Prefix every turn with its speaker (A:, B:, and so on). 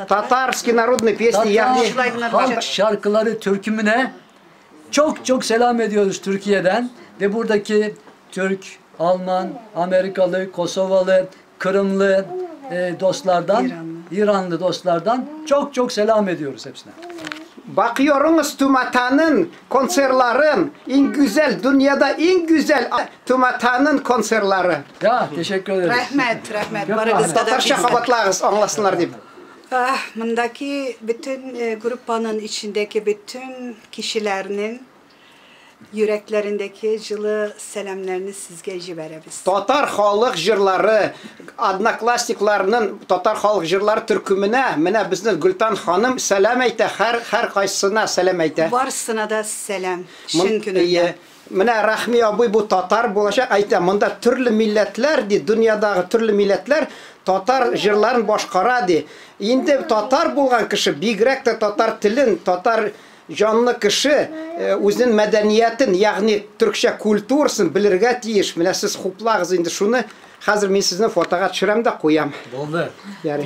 A: Татарский народный piyesni yani
B: halk şarkıları türkümüne çok selam ediyoruz Türkiye'den ve buradaki Türk, Alman, Amerikalı, Kosovalı, Kırımlı dostlardan, İranlı dostlardan çok selam ediyoruz hepsine.
A: Bakıyorsunuz TÜMATA'nın konserlerin en güzel, dünyada en güzel TÜMATA'nın konserleri.
B: Ya teşekkür ederiz.
C: Rahmet.
A: Tatarça kabatlarız anlasınlar deyip.
C: Bundaki bütün gruppanın içindeki bütün kişilerinin yüreklerindeki жылы selamlarını sizge жиберебиz.
A: Tatar halk jırları, adnaklastiklarının Tatar halk jırları türkümüne, mene bizden Gültan Hanım selam eyte, her kaysına selam eyte.
C: Varsına da selam, şün gününde.
A: Mene Rahmi abi bu Tatar bulaşak eyte, mında türlü milletler di, dünyadaki türlü milletler Tatar jırların başkara di. Indi Tatar bulgan kişi, bigrek de Tatar tilin, Tatar canlı kişi özünün medeniyetin, yani Türkçe kultursun bilirge tiyiş. Mene siz xuplağız indi şunu, hazır men sizni fotoğa düşürem de koyam.
B: Oldu.
A: Yani